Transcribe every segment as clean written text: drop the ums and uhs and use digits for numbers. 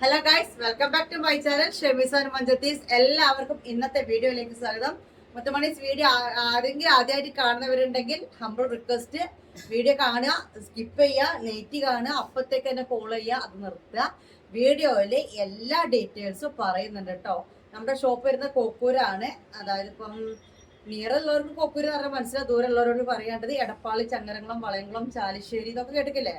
Hello guys, welcome back to my channel ഷെമീസ് and മഞ്ചത്തീസ്. എല്ലാവർക്കും ഇന്നത്തെ വീഡിയോയിലേക്ക് സ്വാഗതം. മുത്തുമണീസ് വീഡിയോ ആരെങ്കിലും ആദ്യമായിട്ട് കാണുന്നവരുണ്ടെങ്കിൽ ഹംബിൾ റിക്വസ്റ്റ്, വീഡിയോ കാണുക, സ്കിപ്പ് ചെയ്യുക, നെറ്റ് കാണുക, അപ്പത്തേക്ക് തന്നെ കോൾ ചെയ്യുക, അത് നിർത്തുക. വീഡിയോയിൽ എല്ലാ ഡീറ്റെയിൽസും പറയുന്നുണ്ട് കേട്ടോ. നമ്മുടെ ഷോപ്പ് വരുന്ന കോക്കൂരാണ്. അതായത് ഇപ്പം നിയറുള്ളവർക്ക് കോക്കൂര് പറഞ്ഞാൽ മനസ്സിലാവും, ദൂരമുള്ളവരോട് പറയേണ്ടത് എടപ്പാളി, ചങ്ങരംകുളം, വളയംകുളം, ചാലിശ്ശേരി ഇതൊക്കെ കേട്ടിട്ടില്ലേ?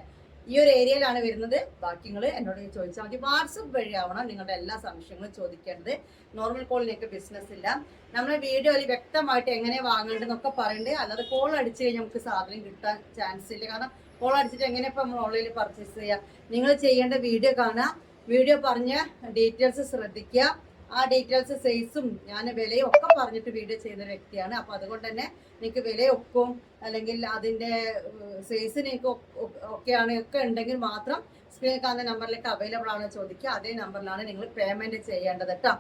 ഈ ഒരു ഏരിയയിലാണ് വരുന്നത്. ബാക്കി നിങ്ങൾ എന്നോട് ചോദിച്ചാൽ മതി. വാട്സപ്പ് വഴിയാവണം നിങ്ങളുടെ എല്ലാ സംശയങ്ങളും ചോദിക്കേണ്ടത്. നോർമൽ കോളിലേക്ക് ബിസിനസ് ഇല്ല. നമ്മൾ വീഡിയോയിൽ വ്യക്തമായിട്ട് എങ്ങനെ വാങ്ങേണ്ടതെന്നൊക്കെ പറയണ്ടേ, അല്ലാതെ കോൾ അടിച്ചു കഴിഞ്ഞാൽ നമുക്ക് സാധനം കിട്ടാൻ ചാൻസ് ഇല്ല. കാരണം കോൾ അടിച്ചിട്ട് എങ്ങനെ ഇപ്പം നമ്മൾ ഓൺലൈനിൽ പർച്ചേസ് ചെയ്യാം? നിങ്ങൾ ചെയ്യേണ്ട വീഡിയോ കാണുക, വീഡിയോ പറഞ്ഞ ഡീറ്റെയിൽസ് ശ്രദ്ധിക്കുക. ആ ഡീറ്റെയിൽസ്, സൈസും ഞാൻ വിലയും ഒക്കെ പറഞ്ഞിട്ട് വീഡിയോ ചെയ്യുന്ന ഒരു വ്യക്തിയാണ്. അപ്പോൾ അതുകൊണ്ട് തന്നെ നിങ്ങൾക്ക് വിലയൊക്കും അല്ലെങ്കിൽ അതിൻ്റെ സൈസ് നിങ്ങൾക്ക് ഒക്കെയാണ് ഒക്കെ ഉണ്ടെങ്കിൽ മാത്രം സ്ക്രീനിൽ കാണുന്ന നമ്പറിലേക്ക് അവൈലബിൾ ആണോ ചോദിക്കുക. അതേ നമ്പറിലാണ് നിങ്ങൾ പേയ്മെൻറ്റ് ചെയ്യേണ്ടത് കേട്ടോ.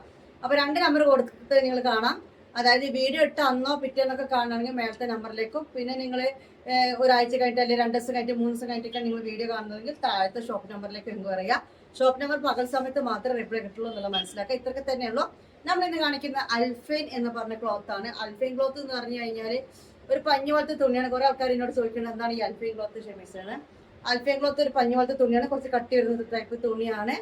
അപ്പോൾ 2 നമ്പർ കൊടുത്തിട്ട് നിങ്ങൾ കാണാം. അതായത് വീഡിയോ ഇട്ട് അന്നോ പിറ്റേന്നൊക്കെ കാണണമെങ്കിൽ മേലത്തെ നമ്പറിലേക്കും, പിന്നെ നിങ്ങൾ ഒരാഴ്ച കഴിഞ്ഞിട്ട് അല്ലെങ്കിൽ 2 ദിവസം കഴിഞ്ഞിട്ട് 3 ദിവസം കഴിഞ്ഞിട്ടൊക്കെ നിങ്ങൾ വീഡിയോ കാണുന്നതെങ്കിൽ താഴത്തെ ഷോപ്പ് നമ്പറിലേക്ക് എൻക്വയറി ചെയ്യുക. ഷോപ്പ് നമ്പർ പകൽ സമയത്ത് മാത്രമേ റിപ്ലൈ കിട്ടുള്ളൂ എന്നുള്ള മനസ്സിലാക്കുക. ഇത്രയൊക്കെ തന്നെയുള്ളൂ. നമ്മളിന്ന് കാണിക്കുന്ന അൽഫൈൻ എന്ന് പറഞ്ഞ ക്ലോത്ത് ആണ്. അൽഫൈൻ ക്ലോത്ത് എന്ന് പറഞ്ഞു കഴിഞ്ഞാൽ ഒരു പഞ്ഞു പോലത്തെ തുണിയാണ്. കുറെ ആൾക്കാർ എന്നോട് ചോദിക്കുന്നത് എന്താണ് ഈ അൽഫൈൻ ക്ലോത്ത്. ഷെമീസാണ്. അൽഫൈൻ ക്ലോത്ത് ഒരു പഞ്ഞു പോലത്തെ തുണിയാണ്. കുറച്ച് കട്ടി വരുന്ന ടൈപ്പ് തുണിയാണ്.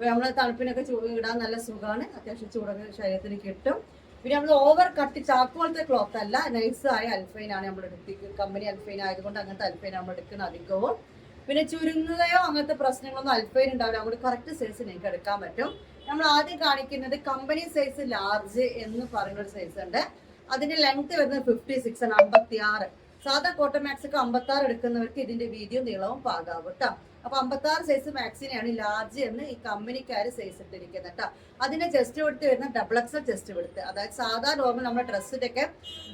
നമ്മൾ തണുപ്പിനൊക്കെ ഇടാൻ നല്ല സുഖമാണ്. അത്യാവശ്യം ചൂടൊക്കെ ശരീരത്തിന് കിട്ടും. പിന്നെ നമ്മൾ ഓവർ കട്ടി ചാക്ക് പോലത്തെ ക്ലോത്ത് അല്ല, നൈസായ അൽഫൈൻ ആണ് നമ്മൾ എടുത്തിരിക്കുന്നത്. കമ്പനി അൽഫൈൻ ആയതുകൊണ്ട് അങ്ങനത്തെ അൽഫൈൻ നമ്മൾ എടുക്കുന്നത് അധികവും. പിന്നെ ചുരുങ്ങുകയോ അങ്ങനത്തെ പ്രശ്നങ്ങളൊന്നും അൽഫൈൻ ഉണ്ടാവില്ല. അതുകൊണ്ട് കറക്റ്റ് സൈസ് നിങ്ങൾക്ക് എടുക്കാൻ പറ്റും. നമ്മൾ ആദ്യം കാണിക്കുന്നത് കമ്പനി സൈസ് ലാർജ് എന്ന് പറയുന്ന ഒരു സൈസ് ഉണ്ട്. അതിന്റെ ലെങ്ത് വരുന്നത് 56 ആണ്, 56. സാധാ കോട്ടൺ മാക്സിക്ക് 56 എടുക്കുന്നവർക്ക് ഇതിന്റെ വീതിയും നീളവും പാകാവും കേട്ടോ. അപ്പൊ 56 സൈസ് മാക്സിനെയാണ് ലാർജ് എന്ന് ഈ കമ്പനിക്കാർ സൈസ് ഇട്ടിരിക്കുന്നത് കേട്ടോ. അതിന്റെ ചെസ്റ്റ് എടുത്ത് വരുന്ന ഡബിൾ എക്സൽ ചെസ്റ്റ് എടുത്ത്, അതായത് സാധാ നോർമൽ നമ്മുടെ ഡ്രസ്സിന്റെ ഒക്കെ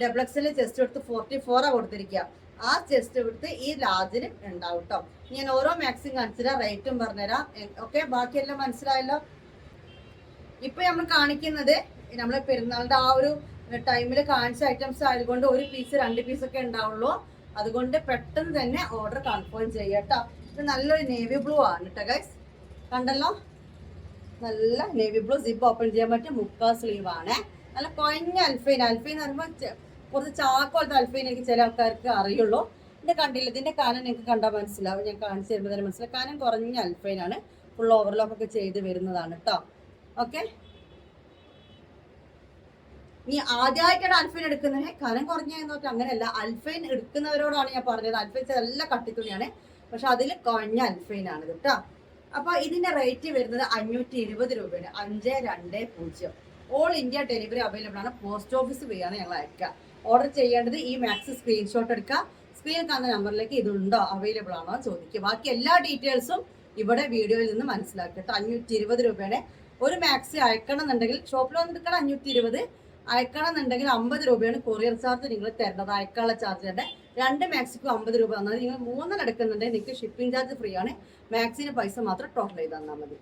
ഡബിൾ എക്സലിന്റെ ചെസ്റ്റ് എടുത്ത് 44 കൊടുത്തിരിക്കുക. ആ ചെസ്റ്റ് എടുത്ത് ഈ ലാർജിന് ഉണ്ടാവും കേട്ടോ. ഞാൻ ഓരോ മാക്സിം കാണിച്ചുതരാം, റേറ്റും പറഞ്ഞുതരാം. ഓക്കെ, ബാക്കിയെല്ലാം മനസ്സിലായല്ലോ. ഇപ്പൊ നമ്മൾ കാണിക്കുന്നത് നമ്മളെ പെരുന്നാളിന്റെ ആ ഒരു ടൈമിൽ കാണിച്ച ഐറ്റംസ് ആയതുകൊണ്ട് 1 പീസ് 2 പീസൊക്കെ ഉണ്ടാവുള്ളൂ. അതുകൊണ്ട് പെട്ടെന്ന് തന്നെ ഓർഡർ കൺഫേം ചെയ്യാട്ടോ. ഇത് നല്ലൊരു നേവി ബ്ലൂ ആണ് കേട്ടോ ഗൈസ്. കണ്ടല്ലോ, നല്ല നേവി ബ്ലൂ. സിപ്പ് ഓപ്പൺ ചെയ്യാൻ പറ്റും. 3/4 സ്ലീവ് ആണ്. നല്ല കൊഞ്ഞ അൽഫൈൻ. അൽഫൈൻ എന്ന് പറയുമ്പോൾ കുറച്ച് ചാക്കോളത്തെ അൽഫൈൻ എനിക്ക് ചില ആൾക്കാർക്ക് അറിയുള്ളൂ. ഇത് കണ്ടില്ല, ഇതിന്റെ കാനം നിങ്ങൾക്ക് കണ്ടാൽ മനസ്സിലാവും. ഞാൻ കാണിച്ചു തരുമ്പോൾ തന്നെ മനസ്സിലാവും. കാനം കുറഞ്ഞ അൽഫൈനാണ്. ഫുൾ ഓവർലോക്ക് ഒക്കെ ചെയ്ത് വരുന്നതാണ് കേട്ടോ. ഓക്കെ, നീ ആദ്യമായിട്ടാണ് അൽഫൈൻ എടുക്കുന്നത്, കനം കുറഞ്ഞെന്നോട്ട് അങ്ങനെയല്ല. അൽഫൈൻ എടുക്കുന്നവരോടാണ് ഞാൻ പറഞ്ഞത്. അൽഫൈൻ നല്ല കട്ടിത്തുണിയാണ്, പക്ഷെ അതിൽ കുറഞ്ഞ അൽഫൈൻ ആണ് കേട്ടോ. അപ്പൊ ഇതിന്റെ റേറ്റ് വരുന്നത് 520 രൂപയാണ്. 5220. ഓൾ ഇന്ത്യ ഡെലിവറി അവൈലബിൾ ആണ്. പോസ്റ്റ് ഓഫീസ് വഴിയാണ് ഞങ്ങൾ അയക്കുക. ഓർഡർ ചെയ്യേണ്ടത് ഈ മാക്സ് സ്ക്രീൻഷോട്ട് എടുക്കുക. സ്ക്രീനിൽ കാണുന്ന നമ്പറിലേക്ക് ഇതുണ്ടോ അവൈലബിൾ ആണോ ചോദിക്കുക. ബാക്കി എല്ലാ ഡീറ്റെയിൽസും ഇവിടെ വീഡിയോയിൽ നിന്ന് മനസ്സിലാക്കുക. 520 രൂപയാണ്. ഒരു മാക്സി അയക്കണം എന്നുണ്ടെങ്കിൽ ഷോപ്പിൽ വന്നെടുക്കണം 520. അയക്കണം എന്നുണ്ടെങ്കിൽ 50 രൂപയാണ് കൊറിയർ ചാർജ് നിങ്ങൾ തരേണ്ടത്. അയക്കാനുള്ള ചാർജ് തന്നെ. 2 മാക്സിക്കും 50 രൂപ തന്നാൽ നിങ്ങൾ 3 എടുക്കുന്നുണ്ടെങ്കിൽ നിങ്ങൾക്ക് ഷിപ്പിംഗ് ചാർജ് ഫ്രീ ആണ്. മാക്സിന് പൈസ മാത്രം ടോട്ടൽ ചെയ്ത് തന്നാൽ മതി.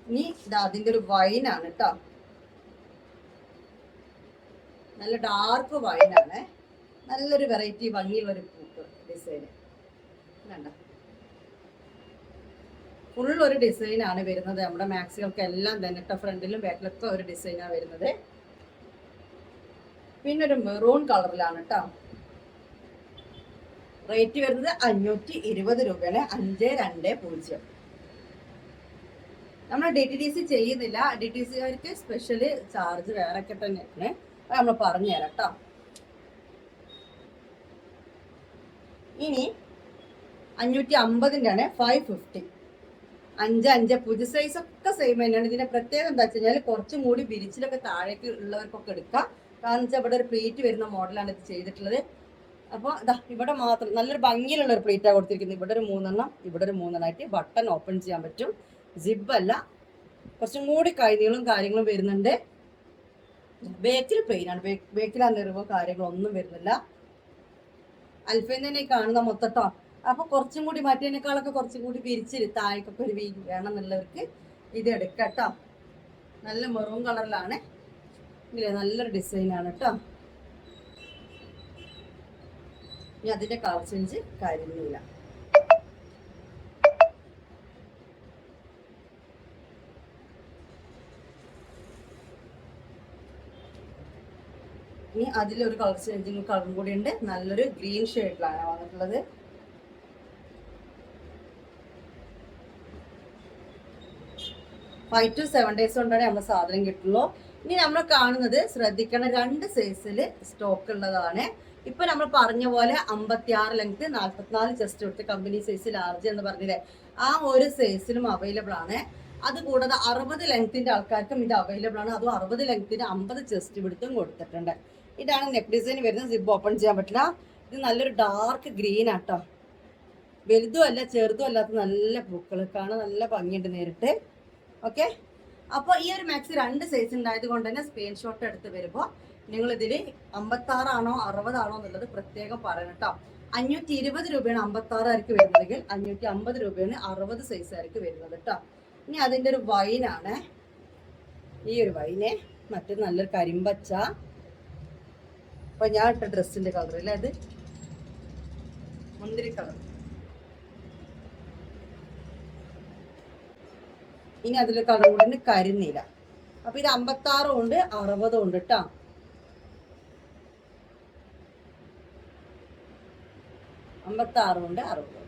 ഇനി അതിന്റെ ഒരു വൈനാണ് കേട്ടോ. നല്ല ഡാർക്ക് വൈനാണ്. നല്ലൊരു വെറൈറ്റി ഭംഗിയുള്ള ഒരു പൂക്ക് ഡിസൈന് വേണ്ട. ഫുൾ ഒരു ഡിസൈനാണ് വരുന്നത്. നമ്മുടെ മാക്സികൾക്ക് എല്ലാം തന്നെ കേട്ടോ. ഫ്രണ്ടിലും ബാക്കിലൊക്കെ ഒരു ഡിസൈനാണ് വരുന്നത്. പിന്നെ ഒരു മെറൂൺ കളറിലാണ് കേട്ടോ. റേറ്റ് വരുന്നത് 520 രൂപയാണ്. 5220. നമ്മൾ DTDC ചെയ്യുന്നില്ല. DTCക്കാർക്ക് സ്പെഷ്യൽ ചാർജ് വേറെ ഒക്കെ തന്നെയാണ്. അത് നമ്മൾ പറഞ്ഞു തരാം കേട്ടോ. ഇനി 550 ആണ്. 550. 5 പുതിയ സൈസ് ഒക്കെ സെയിം തന്നെയാണ്. ഇതിന്റെ പ്രത്യേകത എന്താ വെച്ച് കഴിഞ്ഞാൽ കുറച്ചും കൂടി വിരിച്ചിലൊക്കെ താഴേക്ക് ഉള്ളവർക്കൊക്കെ എടുക്കാം. കാരണം വെച്ചാൽ ഇവിടെ ഒരു പ്ലേറ്റ് വരുന്ന മോഡലാണ് ഇത് ചെയ്തിട്ടുള്ളത്. അപ്പോൾ ഇതാ ഇവിടെ മാത്രം നല്ലൊരു ഭംഗിയിലുള്ള ഒരു പ്ലേറ്റാണ് കൊടുത്തിരിക്കുന്നത്. ഇവിടെ ഒരു 3 എണ്ണം, ഇവിടെ ഒരു 3 എണ്ണമായിട്ട് ബട്ടൺ ഓപ്പൺ ചെയ്യാൻ പറ്റും. സിബല്ല, കുറച്ചും കൂടി കൈനീളും കാര്യങ്ങളും വരുന്നുണ്ട്. ബേക്കിൽ പ്ലെയിനാണ്. ബേക്കിൽ ആ നിറവോ കാര്യങ്ങളോ ഒന്നും വരുന്നില്ല. അൽഫൈൻ തന്നെ കാണുന്ന മൊത്തട്ടോ. അപ്പൊ കുറച്ചും കൂടി മറ്റേനേക്കാളൊക്കെ കുറച്ചും കൂടി വിരിച്ച് താഴേക്കൊക്കെ ഒരു വീതി വേണം എന്നുള്ളവർക്ക് ഇത് എടുക്കട്ടോ. നല്ല മെറൂൺ കളറിലാണ്. ഇല്ലേ, നല്ലൊരു ഡിസൈനാണ് കേട്ടോ. ഇനി അതിന്റെ കളർ ചേഞ്ച് കാര്യമില്ല. ഇനി അതിലൊരു കളർ ചേഞ്ചിങ് കളറും കൂടി ഉണ്ട്. നല്ലൊരു ഗ്രീൻ ഷെയ്ഡിലാണ് വന്നിട്ടുള്ളത്. ഫൈവ് ടു 7 days കൊണ്ടാണ് നമ്മുടെ സാധനം കിട്ടുള്ളൂ. ഇനി നമ്മൾ കാണുന്നത് ശ്രദ്ധിക്കണം, 2 സൈസിൽ സ്റ്റോക്ക് ഉള്ളതാണ്. ഇപ്പൊ നമ്മൾ പറഞ്ഞ പോലെ 56 ലെങ്ത്, 44 ചെസ്റ്റ് എടുത്ത് കമ്പനി സൈസ് ലാർജ് എന്ന് പറഞ്ഞില്ലേ, ആ ഒരു സൈസിലും അവൈലബിൾ ആണ്. അതുകൂടാതെ 60 ലെങ്ത്തിന്റെ ആൾക്കാർക്കും ഇത് അവൈലബിൾ ആണ്. അതും 60 ലെങ്ത്തിന് 50 ചെസ്റ്റ് വിടുത്തും കൊടുത്തിട്ടുണ്ട്. ഇതാണ് നെക്ക് ഡിസൈൻ വരുന്നത്. സിബ് ഓപ്പൺ ചെയ്യാൻ പറ്റില്ല. ഇത് നല്ലൊരു ഡാർക്ക് ഗ്രീൻ ആട്ടോ, വലുതും അല്ല ചെറുതും അല്ലാത്ത നല്ല പൂക്കൾ കാണാൻ നല്ല ഭംഗിയുണ്ട് നേരിട്ട്. ഓക്കെ, അപ്പോൾ ഈ ഒരു മാക്സി 2 സൈസ് ഉണ്ടായത് കൊണ്ട് തന്നെ സ്ക്രീൻഷോട്ട് എടുത്ത് വരുമ്പോൾ നിങ്ങൾ ഇതിൽ 56 ആണോ 60 ആണോ എന്നുള്ളത് പ്രത്യേകം പറയണം കേട്ടോ. 520 രൂപയാണ് 56 ആയിരിക്കും വരുന്നതെങ്കിൽ 550 രൂപയാണ് 60 സൈസ് ആയിരിക്കും വരുന്നത് കേട്ടോ. ഇനി അതിൻ്റെ ഒരു വൈനാണ് ഈ ഒരു വൈന്, മറ്റൊരു നല്ലൊരു കരിമ്പച്ച. അപ്പൊ ഞാൻ ഇട്ട ഡ്രസ്സിന്റെ കളർ അല്ലേ, അത് മുന്തിരി കളർ. ഇനി അതിൽ കളർ കൂടി കരിനീല. അപ്പൊ ഇത് 56 ഉണ്ട് 60 ഉണ്ട് കേട്ടോ. ഉണ്ട് 60.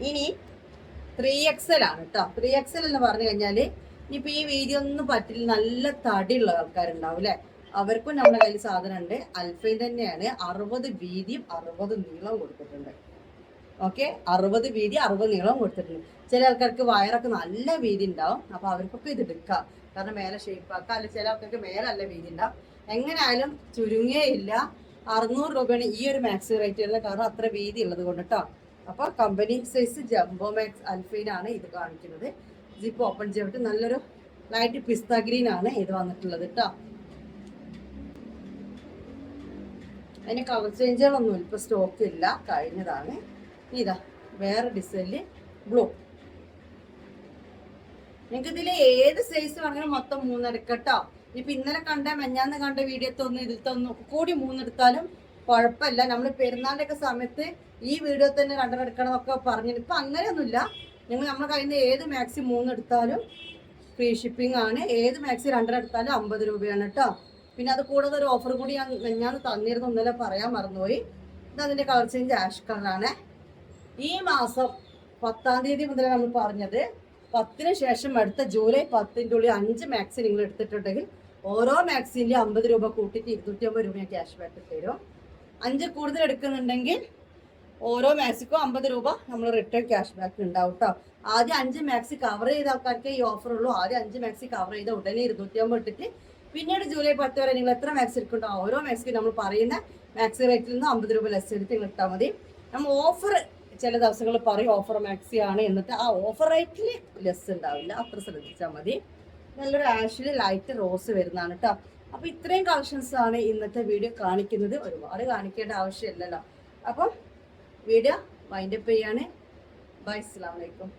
ഇനി 3XL ആണ് കേട്ടോ. 3XL എന്ന് പറഞ്ഞു കഴിഞ്ഞാല് ഇനിയിപ്പോ ഈ വീഡിയോ ഒന്നും പറ്റില്ല, നല്ല തടിയുള്ള ആൾക്കാരുണ്ടാവും അല്ലെ, അവർക്കും നമ്മുടെ കയ്യിൽ സാധനം ഉണ്ട്. അൽഫൈൻ തന്നെയാണ്. 60 വീതിയും 60 നീളവും കൊടുത്തിട്ടുണ്ട്. ഓക്കെ, 60 വീതി 60 നീളം കൊടുത്തിട്ടുണ്ട്. ചില ആൾക്കാർക്ക് വയറൊക്കെ നല്ല വീതി ഉണ്ടാവും, അപ്പൊ അവർക്കൊക്കെ ഇത് എടുക്കാം, കാരണം മേലെ ഷേപ്പ് ആക്കാം. അല്ല ചില ആൾക്കാർക്ക് മേലെ നല്ല വീതി ഉണ്ടാവും. എങ്ങനെയായാലും ചുരുങ്ങേ ഇല്ല. 600 രൂപയാണ് ഈ ഒരു മാക്സി റേറ്റ് വരുന്നത്, കാരണം അത്ര വീതി ഉള്ളത് കൊണ്ട് കേട്ടോ. അപ്പൊ കമ്പനി സൈസ് ജംബോ മാക്സ് അൽഫൈൻ ആണ് ഇത് കാണിക്കുന്നത്. ജിപ്പ് ഓപ്പൺ ചെയ്തിട്ട് നല്ലൊരു ലൈറ്റ് പിസ്ത ഗ്രീൻ ആണ് ഇത് വന്നിട്ടുള്ളത് കേട്ടോ. അതിന് കളർ ചേഞ്ചുകളൊന്നും ഇപ്പൊ സ്റ്റോക്ക് ഇല്ല, കഴിഞ്ഞതാണ്. ഇതാ വേറെ ഡിസൈനില് ബ്ലൂ. നിങ്ങൾക്ക് ഇതിൽ ഏത് സൈസ് വേണമെങ്കിലും മൊത്തം 3 എടുക്കട്ടോ. ഇനിയിപ്പോ ഇന്നലെ കണ്ട മെഞ്ഞാന്ന് കണ്ട വീഡിയോത്തൊന്നും ഇതിലത്തൊന്നും കൂടി 3 എടുത്താലും കുഴപ്പമില്ല. നമ്മൾ പെരുന്നാളിന്റെ ഒക്കെ സമയത്ത് ഈ വീഡിയോ തന്നെ 2 എടുക്കണം എന്നൊക്കെ പറഞ്ഞു. ഇപ്പൊ അങ്ങനെയൊന്നുമില്ല. നിങ്ങൾ നമ്മുടെ കയ്യിൽ നിന്ന് ഏത് മാക്സി 3 എടുത്താലും ഫ്രീ ഷിപ്പിംഗ് ആണ്. ഏത് മാക്സി 2 എടുത്താലും 50 രൂപയാണ് കേട്ടോ. പിന്നെ അത് കൂടാതെ ഒരു ഓഫർ കൂടി ഞാൻ തന്നിരുന്നു, ഇന്നലെ പറയാൻ മറന്നുപോയി. ഇത് അതിന്റെ കളർ ചേഞ്ച് ആഷ് കളറാണ്. ഈ മാസം 10-ാം തീയതി മുതൽ നമ്മൾ പറഞ്ഞത് 10-ന് ശേഷം അടുത്ത ജൂലൈ 10-ന്റെ ഉള്ളിൽ 5 മാക്സി നിങ്ങൾ എടുത്തിട്ടുണ്ടെങ്കിൽ ഓരോ മാക്സിൻ്റെ 50 രൂപ കൂട്ടിയിട്ട് 250 രൂപ ക്യാഷ് ബാക്ക് തരും. 5 കൂടുതൽ എടുക്കുന്നുണ്ടെങ്കിൽ ഓരോ മാക്സിക്കും 50 രൂപ നമ്മൾ റിട്ടേൺ ക്യാഷ് ബാക്ക് ഉണ്ടാവും കേട്ടോ. ആദ്യം 5 മാക്സി കവർ ചെയ്ത ആൾക്കാർക്ക് ഈ ഓഫർ ഉള്ളൂ. ആദ്യം 5 മാക്സി കവർ ചെയ്ത ഉടനെ 250 ഇട്ടിട്ട് പിന്നീട് ജൂലൈ 10 വരെ നിങ്ങൾ എത്ര മാക്സി എടുക്കുന്നുണ്ടോ ഓരോ മാക്സിക്കും നമ്മൾ പറയുന്ന മാക്സി റേറ്റിൽ നിന്ന് 50 രൂപ ലെസ് എടുത്ത് നിങ്ങൾ ഇട്ടാൽ മതി. നമ്മൾ ഓഫർ ചില ദിവസങ്ങൾ പറയും ഓഫർ മാക്സി ആണ്, എന്നിട്ട് ആ ഓഫർ റേറ്റിൽ ലെസ് ഉണ്ടാവില്ല, അത്ര ശ്രദ്ധിച്ചാൽ മതി. നല്ലൊരു ആഷില് ലൈറ്റ് റോസ് വരുന്നതാണ് കേട്ടോ. അപ്പൊ ഇത്രയും കളക്ഷൻസ് ആണ് ഇന്നത്തെ വീഡിയോ കാണിക്കുന്നത്. ഒരുപാട് കാണിക്കേണ്ട ആവശ്യമില്ലല്ലോ. അപ്പം വീഡിയോ വൈൻഡപ്പ് ചെയ്യാണ്. ബൈ, അസ്സലാമു അലൈക്കും.